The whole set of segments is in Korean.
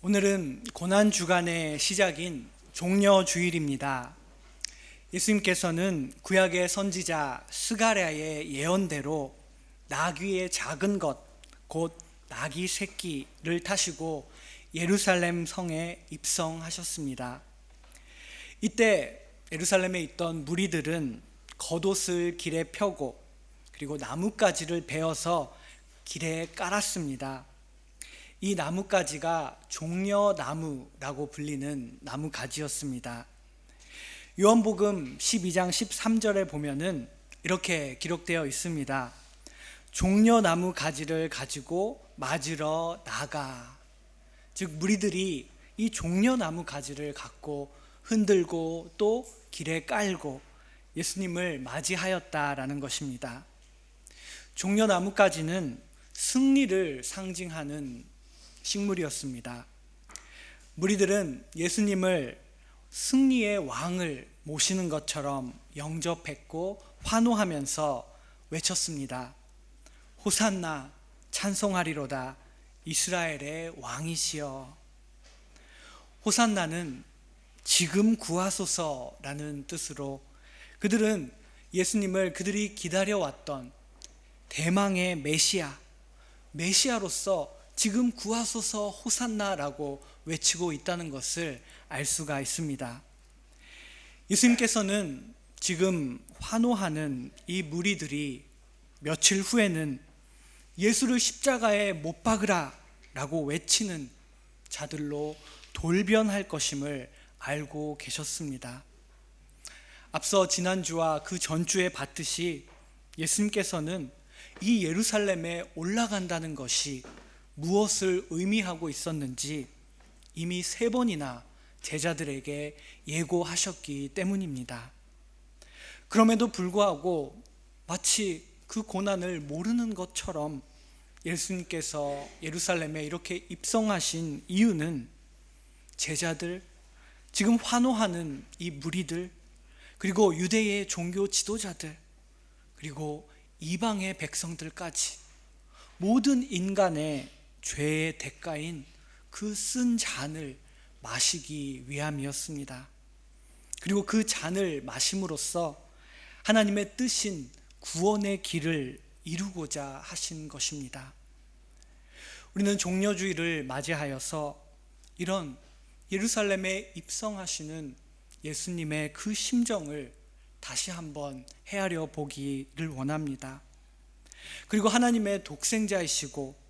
오늘은 고난주간의 시작인 종려주일입니다. 예수님께서는 구약의 선지자 스가랴의 예언대로 나귀의 작은 것, 곧 나귀 새끼를 타시고 예루살렘 성에 입성하셨습니다. 이때 예루살렘에 있던 무리들은 겉옷을 길에 펴고 그리고 나뭇가지를 베어서 길에 깔았습니다. 이 나뭇가지가 종려나무라고 불리는 나무가지였습니다. 요한복음 12장 13절에 보면은 이렇게 기록되어 있습니다. 종려나무 가지를 가지고 맞으러 나가. 즉 무리들이 이 종려나무 가지를 갖고 흔들고 또 길에 깔고 예수님을 맞이하였다라는 것입니다. 종려나무가지는 승리를 상징하는 식물이었습니다. 무리들은 예수님을 승리의 왕을 모시는 것처럼 영접했고 환호하면서 외쳤습니다. 호산나 찬송하리로다 이스라엘의 왕이시여. 호산나는 지금 구하소서라는 뜻으로 그들은 예수님을 그들이 기다려왔던 대망의 메시아로서 지금 구하소서 호산나라고 외치고 있다는 것을 알 수가 있습니다. 예수님께서는 지금 환호하는 이 무리들이 며칠 후에는 예수를 십자가에 못 박으라 라고 외치는 자들로 돌변할 것임을 알고 계셨습니다. 앞서 지난주와 그 전주에 봤듯이 예수님께서는 이 예루살렘에 올라간다는 것이 무엇을 의미하고 있었는지 이미 3번이나 제자들에게 예고하셨기 때문입니다. 그럼에도 불구하고 마치 그 고난을 모르는 것처럼 예수님께서 예루살렘에 이렇게 입성하신 이유는 제자들, 지금 환호하는 이 무리들, 그리고 유대의 종교 지도자들, 그리고 이방의 백성들까지 모든 인간의 죄의 대가인 그 쓴 잔을 마시기 위함이었습니다. 그리고 그 잔을 마심으로써 하나님의 뜻인 구원의 길을 이루고자 하신 것입니다. 우리는 종려주일을 맞이하여서 이런 예루살렘에 입성하시는 예수님의 그 심정을 다시 한번 헤아려 보기를 원합니다. 그리고 하나님의 독생자이시고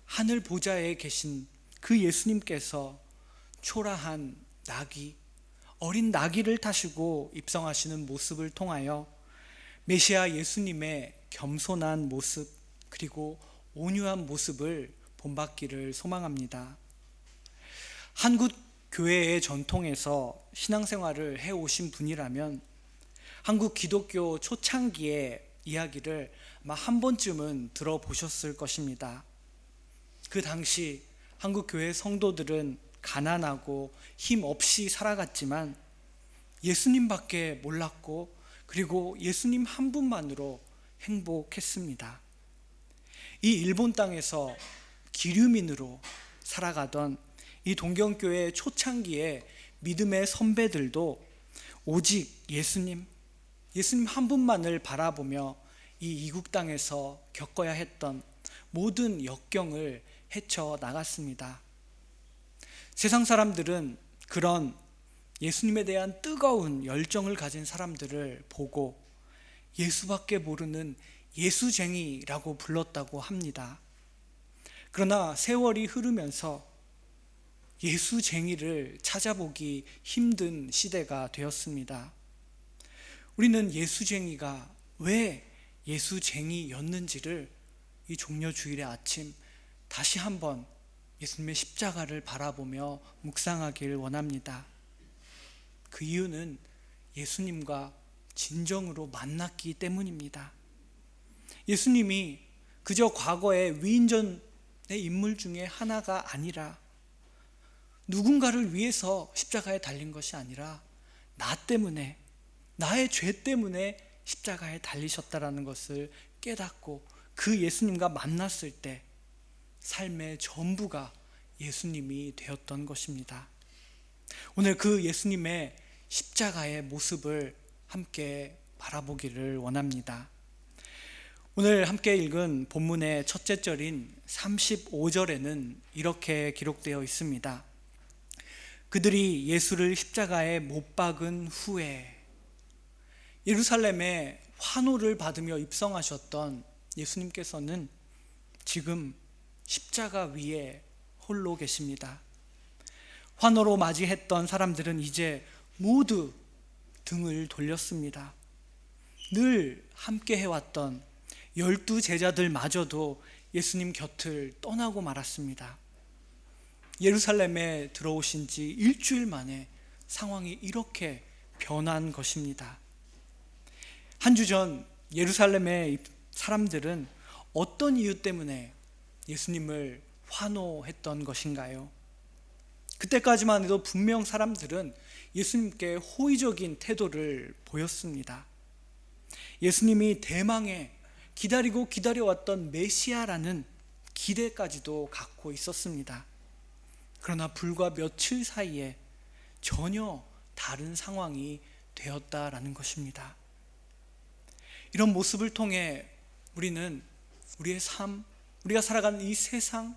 하늘 보좌에 계신 그 예수님께서 초라한 나귀, 어린 나귀를 타시고 입성하시는 모습을 통하여 메시아 예수님의 겸손한 모습 그리고 온유한 모습을 본받기를 소망합니다. 한국 교회의 전통에서 신앙생활을 해오신 분이라면 한국 기독교 초창기의 이야기를 아마 한 번쯤은 들어보셨을 것입니다. 그 당시 한국 교회 성도들은 가난하고 힘없이 살아갔지만 예수님밖에 몰랐고 그리고 예수님 한 분만으로 행복했습니다. 이 일본 땅에서 기류민으로 살아가던 이 동경교회 초창기의 믿음의 선배들도 오직 예수님 한 분만을 바라보며 이 이국 땅에서 겪어야 했던 모든 역경을 헤쳐 나갔습니다. 세상 사람들은 그런 예수님에 대한 뜨거운 열정을 가진 사람들을 보고 예수밖에 모르는 예수쟁이라고 불렀다고 합니다. 그러나 세월이 흐르면서 예수쟁이를 찾아보기 힘든 시대가 되었습니다. 우리는 예수쟁이가 왜 예수쟁이였는지를 이 종려주일의 아침 다시 한번 예수님의 십자가를 바라보며 묵상하길 원합니다. 그 이유는 예수님과 진정으로 만났기 때문입니다. 예수님이 그저 과거의 위인전의 인물 중에 하나가 아니라 누군가를 위해서 십자가에 달린 것이 아니라 나 때문에, 나의 죄 때문에 십자가에 달리셨다라는 것을 깨닫고 그 예수님과 만났을 때 삶의 전부가 예수님이 되었던 것입니다. 오늘 그 예수님의 십자가의 모습을 함께 바라보기를 원합니다. 오늘 함께 읽은 본문의 첫째 절인 35절에는 이렇게 기록되어 있습니다. 그들이 예수를 십자가에 못 박은 후에 예루살렘에 환호를 받으며 입성하셨던 예수님께서는 지금 십자가 위에 홀로 계십니다. 환호로 맞이했던 사람들은 이제 모두 등을 돌렸습니다. 늘 함께 해왔던 12 제자들마저도 예수님 곁을 떠나고 말았습니다. 예루살렘에 들어오신 지 일주일 만에 상황이 이렇게 변한 것입니다. 한 주 전 예루살렘의 사람들은 어떤 이유 때문에 예수님을 환호했던 것인가요? 그때까지만 해도 분명 사람들은 예수님께 호의적인 태도를 보였습니다. 예수님이 대망의 기다리고 기다려왔던 메시아라는 기대까지도 갖고 있었습니다. 그러나 불과 며칠 사이에 전혀 다른 상황이 되었다라는 것입니다. 이런 모습을 통해 우리는 우리의 삶, 우리가 살아가는 이 세상을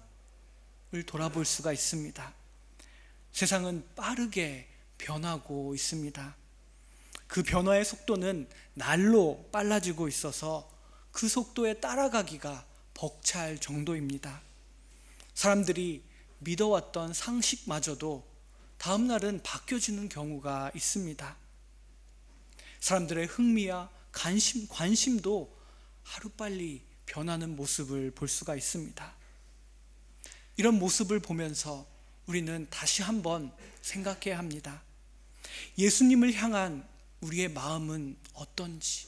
돌아볼 수가 있습니다. 세상은 빠르게 변하고 있습니다. 그 변화의 속도는 날로 빨라지고 있어서 그 속도에 따라가기가 벅찰 정도입니다. 사람들이 믿어왔던 상식마저도 다음 날은 바뀌어지는 경우가 있습니다. 사람들의 흥미와 관심도 하루빨리 변하는 모습을 볼 수가 있습니다. 이런 모습을 보면서 우리는 다시 한번 생각해야 합니다. 예수님을 향한 우리의 마음은 어떤지,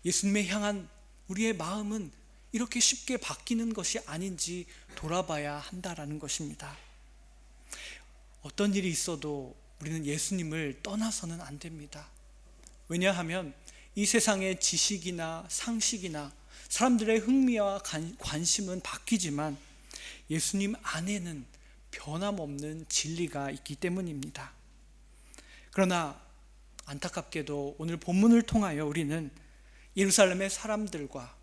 예수님을 향한 우리의 마음은 이렇게 쉽게 바뀌는 것이 아닌지 돌아봐야 한다라는 것입니다. 어떤 일이 있어도 우리는 예수님을 떠나서는 안 됩니다. 왜냐하면 이 세상의 지식이나 상식이나 사람들의 흥미와 관심은 바뀌지만 예수님 안에는 변함없는 진리가 있기 때문입니다. 그러나 안타깝게도 오늘 본문을 통하여 우리는 예루살렘의 사람들과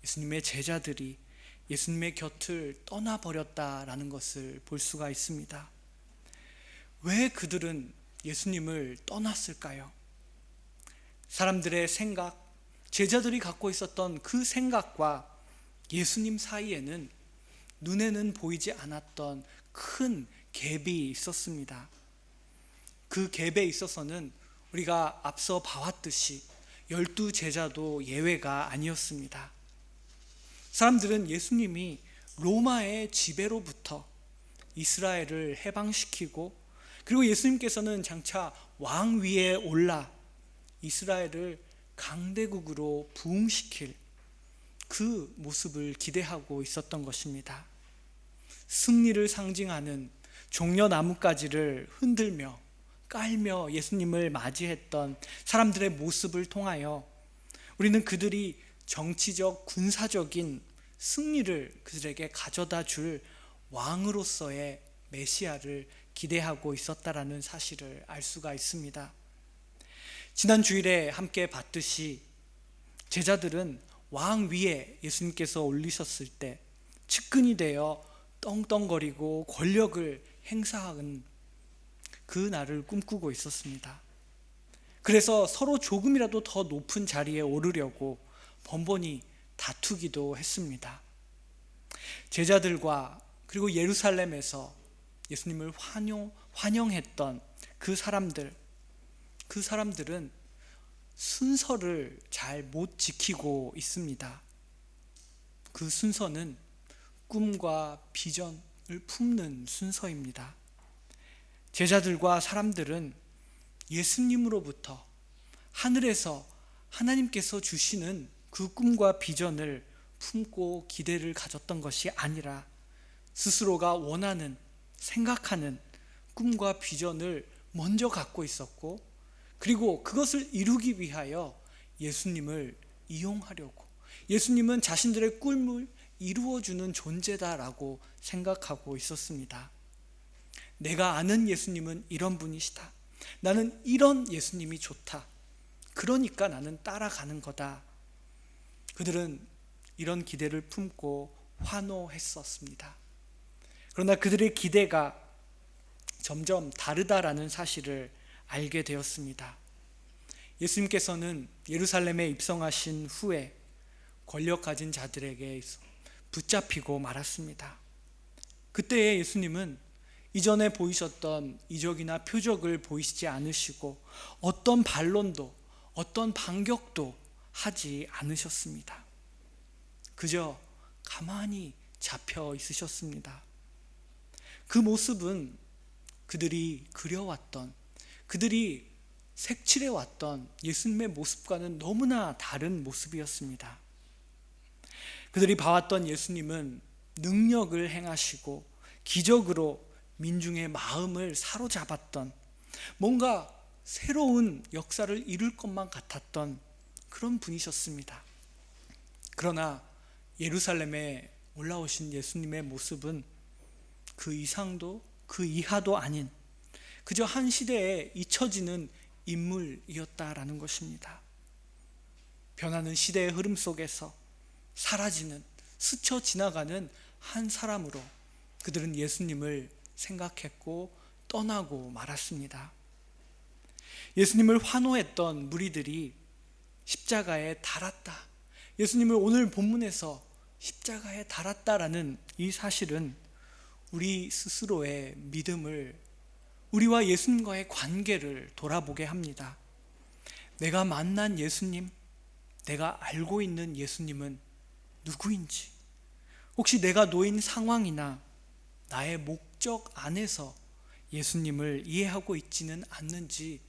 예수님의 제자들이 예수님의 곁을 떠나버렸다라는 것을 볼 수가 있습니다. 왜 그들은 예수님을 떠났을까요? 사람들의 생각, 제자들이 갖고 있었던 그 생각과 예수님 사이에는 눈에는 보이지 않았던 큰 갭이 있었습니다. 그 갭에 있어서는 우리가 앞서 봐왔듯이 12 제자도 예외가 아니었습니다. 사람들은 예수님이 로마의 지배로부터 이스라엘을 해방시키고 그리고 예수님께서는 장차 왕 위에 올라 이스라엘을 강대국으로 부흥시킬 그 모습을 기대하고 있었던 것입니다. 승리를 상징하는 종려나뭇가지를 흔들며 깔며 예수님을 맞이했던 사람들의 모습을 통하여 우리는 그들이 정치적, 군사적인 승리를 그들에게 가져다 줄 왕으로서의 메시아를 기대하고 있었다라는 사실을 알 수가 있습니다. 지난 주일에 함께 봤듯이 제자들은 왕 위에 예수님께서 올리셨을 때 측근이 되어 떵떵거리고 권력을 행사한 그 날을 꿈꾸고 있었습니다. 그래서 서로 조금이라도 더 높은 자리에 오르려고 번번이 다투기도 했습니다. 제자들과 그리고 예루살렘에서 예수님을 환영했던 그 사람들은 순서를 잘 못 지키고 있습니다. 그 순서는 꿈과 비전을 품는 순서입니다. 제자들과 사람들은 예수님으로부터 하늘에서 하나님께서 주시는 그 꿈과 비전을 품고 기대를 가졌던 것이 아니라 스스로가 원하는, 생각하는 꿈과 비전을 먼저 갖고 있었고 그리고 그것을 이루기 위하여 예수님을 이용하려고, 예수님은 자신들의 꿈을 이루어주는 존재다라고 생각하고 있었습니다. 내가 아는 예수님은 이런 분이시다. 나는 이런 예수님이 좋다. 그러니까 나는 따라가는 거다. 그들은 이런 기대를 품고 환호했었습니다. 그러나 그들의 기대가 점점 다르다라는 사실을 알게 되었습니다. 예수님께서는 예루살렘에 입성하신 후에 권력 가진 자들에게 붙잡히고 말았습니다. 그때의 예수님은 이전에 보이셨던 이적이나 표적을 보이시지 않으시고 어떤 반론도 어떤 반격도 하지 않으셨습니다. 그저 가만히 잡혀 있으셨습니다. 그 모습은 그들이 그려왔던, 그들이 색칠해왔던 예수님의 모습과는 너무나 다른 모습이었습니다. 그들이 봐왔던 예수님은 능력을 행하시고 기적으로 민중의 마음을 사로잡았던, 뭔가 새로운 역사를 이룰 것만 같았던 그런 분이셨습니다. 그러나 예루살렘에 올라오신 예수님의 모습은 그 이상도 그 이하도 아닌 그저 한 시대에 잊혀지는 인물이었다라는 것입니다. 변하는 시대의 흐름 속에서 사라지는, 스쳐 지나가는 한 사람으로 그들은 예수님을 생각했고 떠나고 말았습니다. 예수님을 환호했던 무리들이 십자가에 달았다, 예수님을 오늘 본문에서 십자가에 달았다라는 이 사실은 우리 스스로의 믿음을, 우리와 예수님과의 관계를 돌아보게 합니다. 내가 만난 예수님, 내가 알고 있는 예수님은 누구인지, 혹시 내가 놓인 상황이나 나의 목적 안에서 예수님을 이해하고 있지는 않는지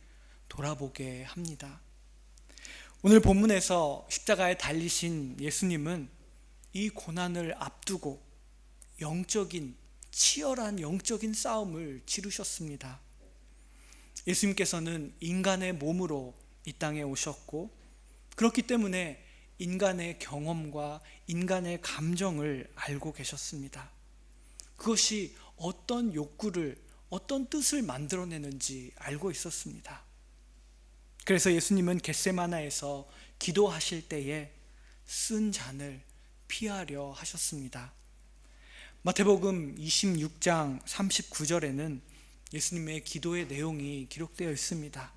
돌아보게 합니다. 오늘 본문에서 십자가에 달리신 예수님은 이 고난을 앞두고 치열한 영적인 싸움을 치르셨습니다. 예수님께서는 인간의 몸으로 이 땅에 오셨고, 그렇기 때문에 인간의 경험과 인간의 감정을 알고 계셨습니다. 그것이 어떤 욕구를, 어떤 뜻을 만들어내는지 알고 있었습니다. 그래서 예수님은 겟세마나에서 기도하실 때에 쓴 잔을 피하려 하셨습니다. 마태복음 26장 39절에는 예수님의 기도의 내용이 기록되어 있습니다.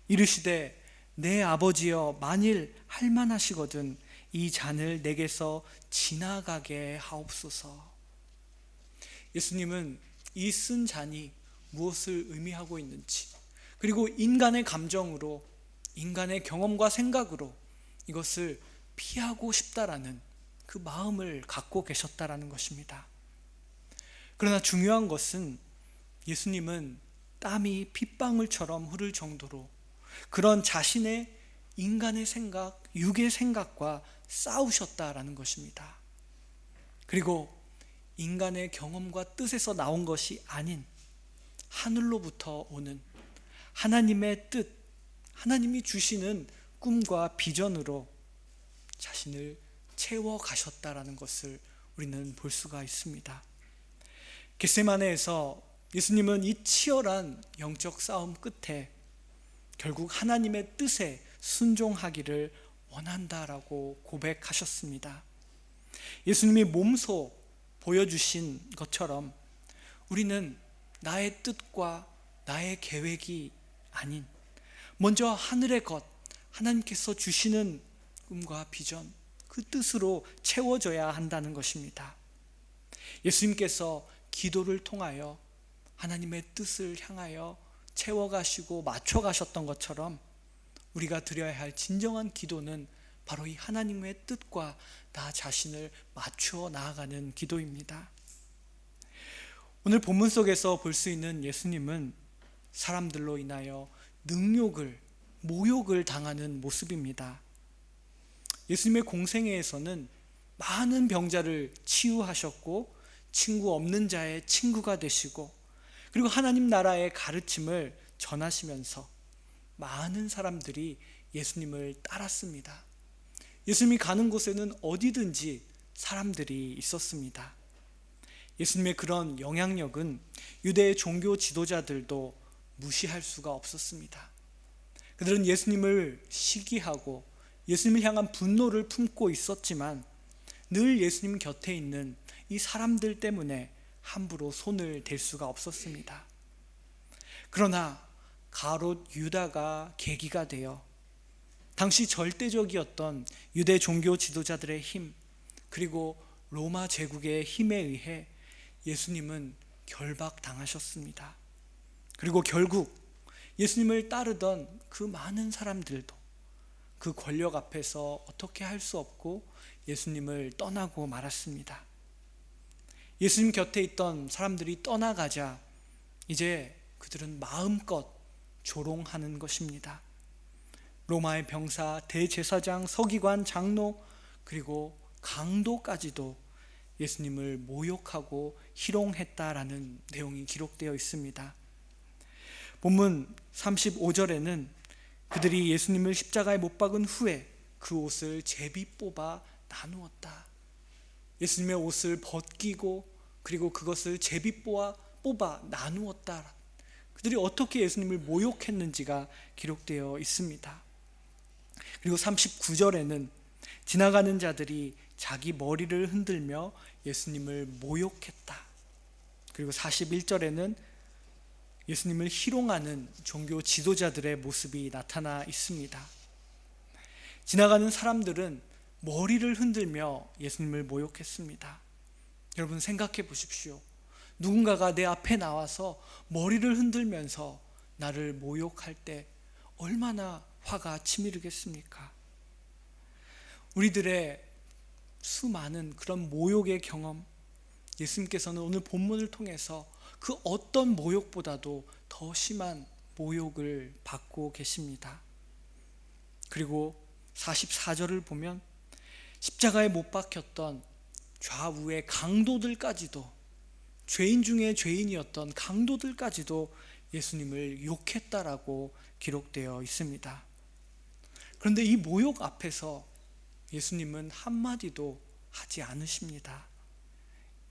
이르시되 내 아버지여, 만일 할만하시거든 이 잔을 내게서 지나가게 하옵소서. 예수님은 이 쓴 잔이 무엇을 의미하고 있는지, 그리고 인간의 감정으로, 인간의 경험과 생각으로 이것을 피하고 싶다라는 그 마음을 갖고 계셨다라는 것입니다. 그러나 중요한 것은 예수님은 땀이 핏방울처럼 흐를 정도로 그런 자신의 인간의 생각, 육의 생각과 싸우셨다라는 것입니다. 그리고 인간의 경험과 뜻에서 나온 것이 아닌 하늘로부터 오는 하나님의 뜻, 하나님이 주시는 꿈과 비전으로 자신을 채워 가셨다라는 것을 우리는 볼 수가 있습니다. 겟세마네에서 예수님은 이 치열한 영적 싸움 끝에 결국 하나님의 뜻에 순종하기를 원한다라고 고백하셨습니다. 예수님이 몸소 보여주신 것처럼 우리는 나의 뜻과 나의 계획이 아닌 먼저 하늘의 것, 하나님께서 주시는 꿈과 비전, 그 뜻으로 채워져야 한다는 것입니다. 예수님께서 기도를 통하여 하나님의 뜻을 향하여 채워가시고 맞춰가셨던 것처럼 우리가 드려야 할 진정한 기도는 바로 이 하나님의 뜻과 나 자신을 맞추어 나아가는 기도입니다. 오늘 본문 속에서 볼 수 있는 예수님은 사람들로 인하여 능욕을, 모욕을 당하는 모습입니다. 예수님의 공생애에서는 많은 병자를 치유하셨고 친구 없는 자의 친구가 되시고, 그리고 하나님 나라의 가르침을 전하시면서 많은 사람들이 예수님을 따랐습니다. 예수님이 가는 곳에는 어디든지 사람들이 있었습니다. 예수님의 그런 영향력은 유대의 종교 지도자들도 무시할 수가 없었습니다. 그들은 예수님을 시기하고 예수님을 향한 분노를 품고 있었지만 늘 예수님 곁에 있는 이 사람들 때문에 함부로 손을 댈 수가 없었습니다. 그러나 가롯 유다가 계기가 되어 당시 절대적이었던 유대 종교 지도자들의 힘, 그리고 로마 제국의 힘에 의해 예수님은 결박당하셨습니다. 그리고 결국 예수님을 따르던 그 많은 사람들도 그 권력 앞에서 어떻게 할 수 없고 예수님을 떠나고 말았습니다. 예수님 곁에 있던 사람들이 떠나가자 이제 그들은 마음껏 조롱하는 것입니다. 로마의 병사, 대제사장, 서기관, 장로, 그리고 강도까지도 예수님을 모욕하고 희롱했다라는 내용이 기록되어 있습니다. 본문 35절에는 그들이 예수님을 십자가에 못 박은 후에 그 옷을 제비 뽑아 나누었다. 예수님의 옷을 벗기고 그리고 그것을 제비 뽑아 나누었다. 그들이 어떻게 예수님을 모욕했는지가 기록되어 있습니다. 그리고 39절에는 지나가는 자들이 자기 머리를 흔들며 예수님을 모욕했다. 그리고 41절에는 예수님을 희롱하는 종교 지도자들의 모습이 나타나 있습니다. 지나가는 사람들은 머리를 흔들며 예수님을 모욕했습니다. 여러분 생각해 보십시오. 누군가가 내 앞에 나와서 머리를 흔들면서 나를 모욕할 때 얼마나 화가 치밀겠습니까? 우리들의 수많은 그런 모욕의 경험, 예수님께서는 오늘 본문을 통해서 그 어떤 모욕보다도 더 심한 모욕을 받고 계십니다. 그리고 44절을 보면 십자가에 못 박혔던 좌우의 강도들까지도, 죄인 중에 죄인이었던 강도들까지도 예수님을 욕했다라고 기록되어 있습니다. 그런데 이 모욕 앞에서 예수님은 한마디도 하지 않으십니다.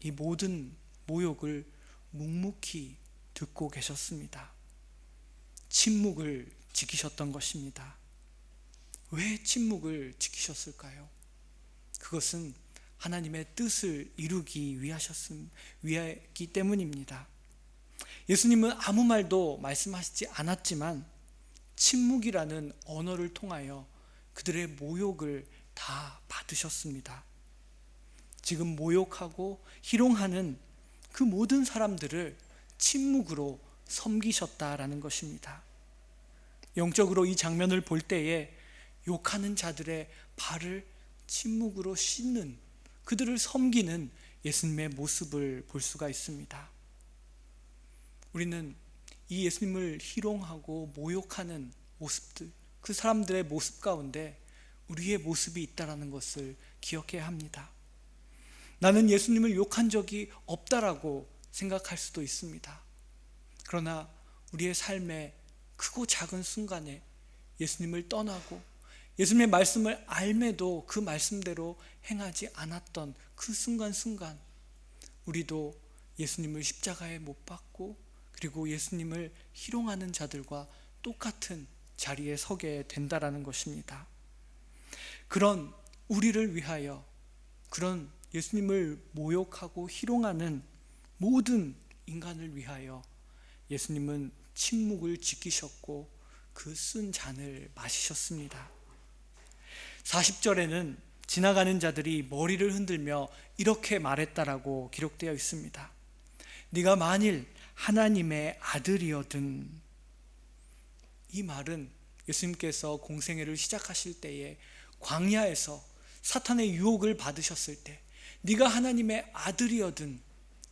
이 모든 모욕을 묵묵히 듣고 계셨습니다. 침묵을 지키셨던 것입니다. 왜 침묵을 지키셨을까요? 그것은 하나님의 뜻을 이루기 위하기 때문입니다. 예수님은 아무 말도 말씀하시지 않았지만 침묵이라는 언어를 통하여 그들의 모욕을 다 받으셨습니다. 지금 모욕하고 희롱하는 그 모든 사람들을 침묵으로 섬기셨다라는 것입니다. 영적으로 이 장면을 볼 때에 욕하는 자들의 발을 침묵으로 씻는, 그들을 섬기는 예수님의 모습을 볼 수가 있습니다. 우리는 이 예수님을 희롱하고 모욕하는 모습들, 그 사람들의 모습 가운데 우리의 모습이 있다는 것을 기억해야 합니다. 나는 예수님을 욕한 적이 없다라고 생각할 수도 있습니다. 그러나 우리의 삶의 크고 작은 순간에 예수님을 떠나고 예수님의 말씀을 알매도 그 말씀대로 행하지 않았던 그 순간순간 우리도 예수님을 십자가에 못 박고 그리고 예수님을 희롱하는 자들과 똑같은 자리에 서게 된다라는 것입니다. 그런 우리를 위하여, 그런 예수님을 모욕하고 희롱하는 모든 인간을 위하여 예수님은 침묵을 지키셨고 그 쓴 잔을 마시셨습니다. 40절에는 지나가는 자들이 머리를 흔들며 이렇게 말했다라고 기록되어 있습니다. 네가 만일 하나님의 아들이어든. 이 말은 예수님께서 공생애를 시작하실 때에 광야에서 사탄의 유혹을 받으셨을 때 네가 하나님의 아들이어든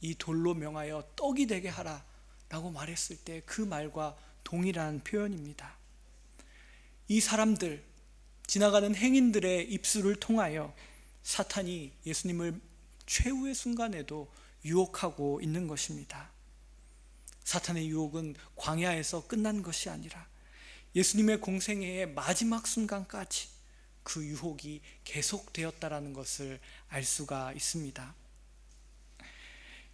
이 돌로 명하여 떡이 되게 하라 라고 말했을 때 그 말과 동일한 표현입니다. 이 사람들, 지나가는 행인들의 입술을 통하여 사탄이 예수님을 최후의 순간에도 유혹하고 있는 것입니다. 사탄의 유혹은 광야에서 끝난 것이 아니라 예수님의 공생애의 마지막 순간까지 그 유혹이 계속되었다라는 것을 알 수가 있습니다.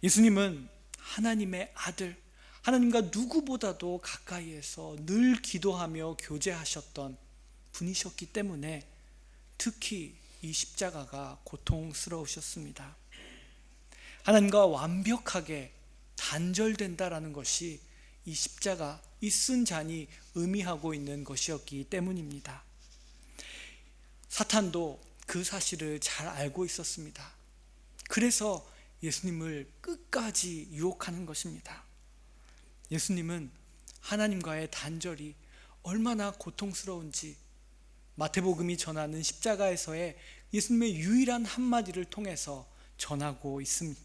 예수님은 하나님의 아들, 하나님과 누구보다도 가까이에서 늘 기도하며 교제하셨던 분이셨기 때문에 특히 이 십자가가 고통스러우셨습니다. 하나님과 완벽하게 단절된다라는 것이 이 십자가, 이 쓴 잔이 의미하고 있는 것이었기 때문입니다. 사탄도 그 사실을 잘 알고 있었습니다. 그래서 예수님을 끝까지 유혹하는 것입니다. 예수님은 하나님과의 단절이 얼마나 고통스러운지 마태복음이 전하는 십자가에서의 예수님의 유일한 한마디를 통해서 전하고 있습니다.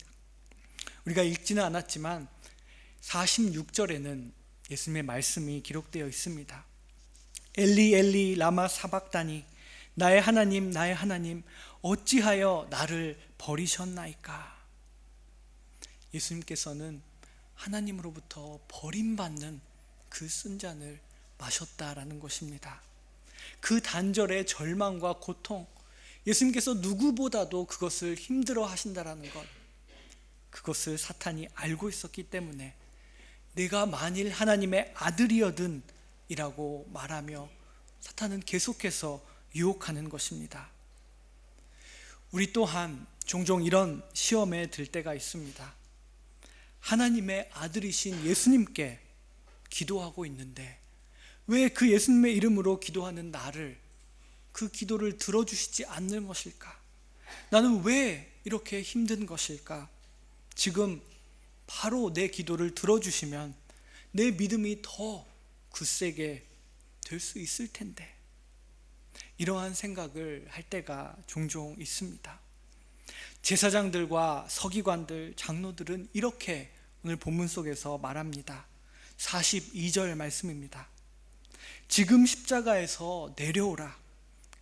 우리가 읽지는 않았지만 46절에는 예수님의 말씀이 기록되어 있습니다. 엘리 엘리 라마 사박다니, 나의 하나님 나의 하나님 어찌하여 나를 버리셨나이까. 예수님께서는 하나님으로부터 버림받는 그 쓴 잔을 마셨다라는 것입니다. 그 단절의 절망과 고통, 예수님께서 누구보다도 그것을 힘들어 하신다라는 것, 그것을 사탄이 알고 있었기 때문에 내가 만일 하나님의 아들이어든 이라고 말하며 사탄은 계속해서 유혹하는 것입니다. 우리 또한 종종 이런 시험에 들 때가 있습니다. 하나님의 아들이신 예수님께 기도하고 있는데 왜 그 예수님의 이름으로 기도하는 나를, 그 기도를 들어주시지 않는 것일까? 나는 왜 이렇게 힘든 것일까? 지금 바로 내 기도를 들어주시면 내 믿음이 더 굳세게 될 수 있을 텐데, 이러한 생각을 할 때가 종종 있습니다. 제사장들과 서기관들, 장로들은 이렇게 오늘 본문 속에서 말합니다. 42절 말씀입니다. 지금 십자가에서 내려오라.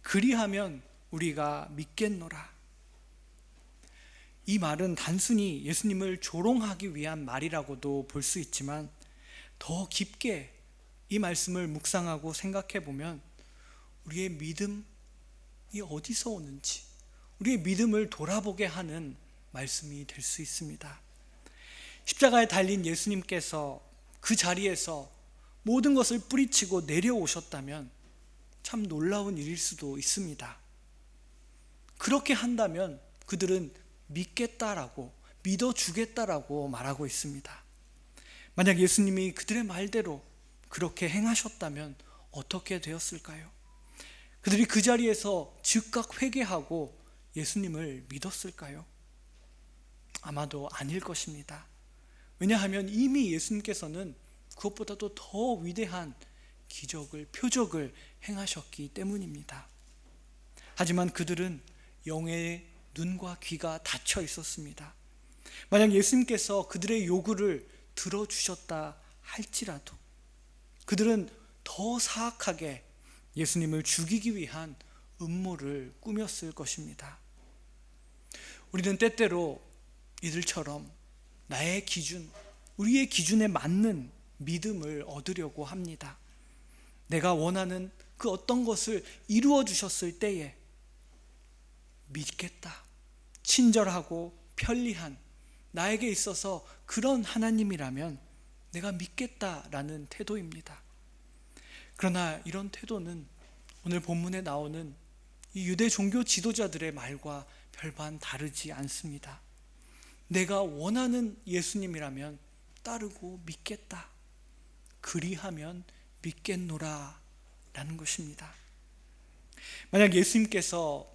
그리하면 우리가 믿겠노라. 이 말은 단순히 예수님을 조롱하기 위한 말이라고도 볼 수 있지만 더 깊게 이 말씀을 묵상하고 생각해 보면 우리의 믿음이 어디서 오는지, 우리의 믿음을 돌아보게 하는 말씀이 될 수 있습니다. 십자가에 달린 예수님께서 그 자리에서 모든 것을 뿌리치고 내려오셨다면 참 놀라운 일일 수도 있습니다. 그렇게 한다면 그들은 믿겠다라고, 믿어주겠다라고 말하고 있습니다. 만약 예수님이 그들의 말대로 그렇게 행하셨다면 어떻게 되었을까요? 그들이 그 자리에서 즉각 회개하고 예수님을 믿었을까요? 아마도 아닐 것입니다. 왜냐하면 이미 예수님께서는 그것보다도 더 위대한 기적을, 표적을 행하셨기 때문입니다. 하지만 그들은 영의 눈과 귀가 닫혀 있었습니다. 만약 예수님께서 그들의 요구를 들어주셨다 할지라도 그들은 더 사악하게 예수님을 죽이기 위한 음모를 꾸몄을 것입니다. 우리는 때때로 이들처럼 나의 기준, 우리의 기준에 맞는 믿음을 얻으려고 합니다. 내가 원하는 그 어떤 것을 이루어 주셨을 때에 믿겠다, 친절하고 편리한, 나에게 있어서 그런 하나님이라면 내가 믿겠다라는 태도입니다. 그러나 이런 태도는 오늘 본문에 나오는 이 유대 종교 지도자들의 말과 별반 다르지 않습니다. 내가 원하는 예수님이라면 따르고 믿겠다, 그리하면 믿겠노라 라는 것입니다. 만약 예수님께서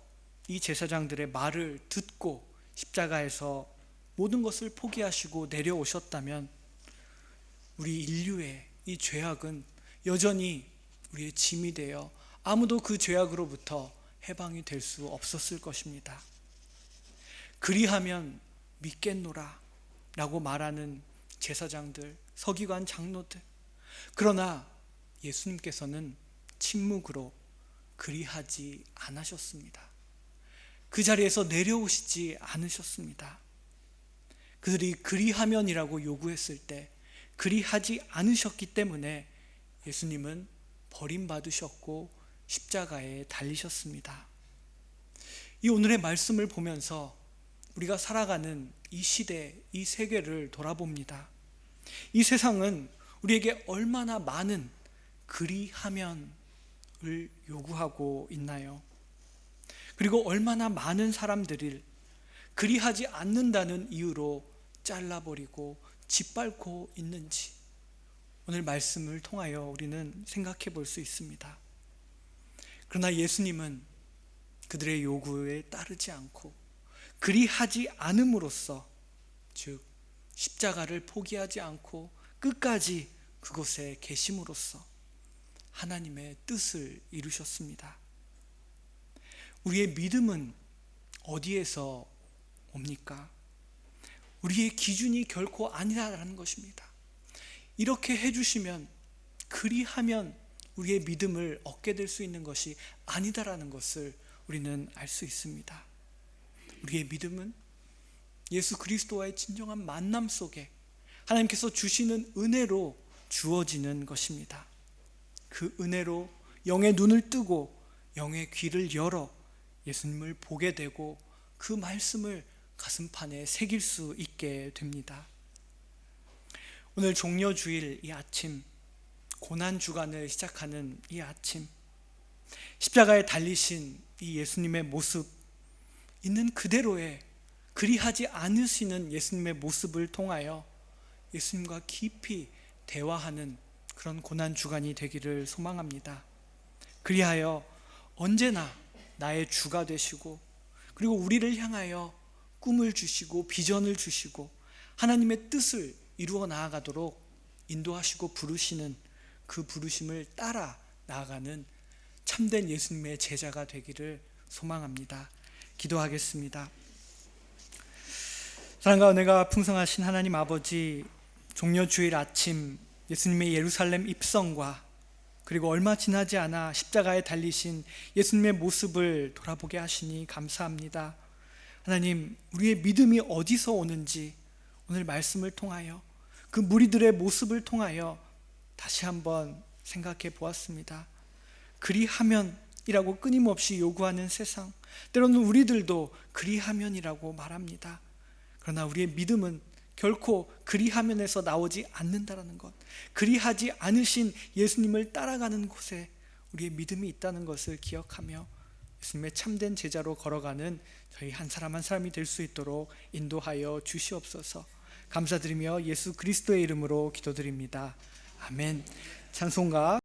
이 제사장들의 말을 듣고 십자가에서 모든 것을 포기하시고 내려오셨다면 우리 인류의 이 죄악은 여전히 우리의 짐이 되어 아무도 그 죄악으로부터 해방이 될 수 없었을 것입니다. 그리하면 믿겠노라 라고 말하는 제사장들, 서기관, 장로들, 그러나 예수님께서는 침묵으로 그리하지 않으셨습니다. 그 자리에서 내려오시지 않으셨습니다. 그들이 그리하면이라고 요구했을 때 그리하지 않으셨기 때문에 예수님은 버림받으셨고 십자가에 달리셨습니다. 이 오늘의 말씀을 보면서 우리가 살아가는 이 시대, 이 세계를 돌아봅니다. 이 세상은 우리에게 얼마나 많은 그리하면을 요구하고 있나요? 그리고 얼마나 많은 사람들을 그리하지 않는다는 이유로 잘라버리고 짓밟고 있는지 오늘 말씀을 통하여 우리는 생각해 볼 수 있습니다. 그러나 예수님은 그들의 요구에 따르지 않고 그리하지 않음으로써, 즉 십자가를 포기하지 않고 끝까지 그곳에 계심으로써 하나님의 뜻을 이루셨습니다. 우리의 믿음은 어디에서 옵니까? 우리의 기준이 결코 아니라는 것입니다. 이렇게 해주시면, 그리하면 우리의 믿음을 얻게 될 수 있는 것이 아니다라는 것을 우리는 알 수 있습니다. 우리의 믿음은 예수 그리스도와의 진정한 만남 속에 하나님께서 주시는 은혜로 주어지는 것입니다. 그 은혜로 영의 눈을 뜨고 영의 귀를 열어 예수님을 보게 되고 그 말씀을 가슴판에 새길 수 있게 됩니다. 오늘 종려주일 이 아침, 고난주간을 시작하는 이 아침, 십자가에 달리신 이 예수님의 모습, 있는 그대로의 그리하지 않으시는 예수님의 모습을 통하여 예수님과 깊이 대화하는 그런 고난주간이 되기를 소망합니다. 그리하여 언제나 나의 주가 되시고, 그리고 우리를 향하여 꿈을 주시고 비전을 주시고 하나님의 뜻을 이루어 나아가도록 인도하시고 부르시는 그 부르심을 따라 나아가는 참된 예수님의 제자가 되기를 소망합니다. 기도하겠습니다. 사랑과 은혜가 풍성하신 하나님 아버지, 종려주일 아침 예수님의 예루살렘 입성과 그리고 얼마 지나지 않아 십자가에 달리신 예수님의 모습을 돌아보게 하시니 감사합니다. 하나님, 우리의 믿음이 어디서 오는지 오늘 말씀을 통하여 그 무리들의 모습을 통하여 다시 한번 생각해 보았습니다. 그리하면이라고 끊임없이 요구하는 세상, 때로는 우리들도 그리하면이라고 말합니다. 그러나 우리의 믿음은 결코 그리하면에서 나오지 않는다라는 것, 그리하지 않으신 예수님을 따라가는 곳에 우리의 믿음이 있다는 것을 기억하며 예수님의 참된 제자로 걸어가는 저희 한 사람 한 사람이 될 수 있도록 인도하여 주시옵소서. 감사드리며 예수 그리스도의 이름으로 기도드립니다. 아멘. 찬송가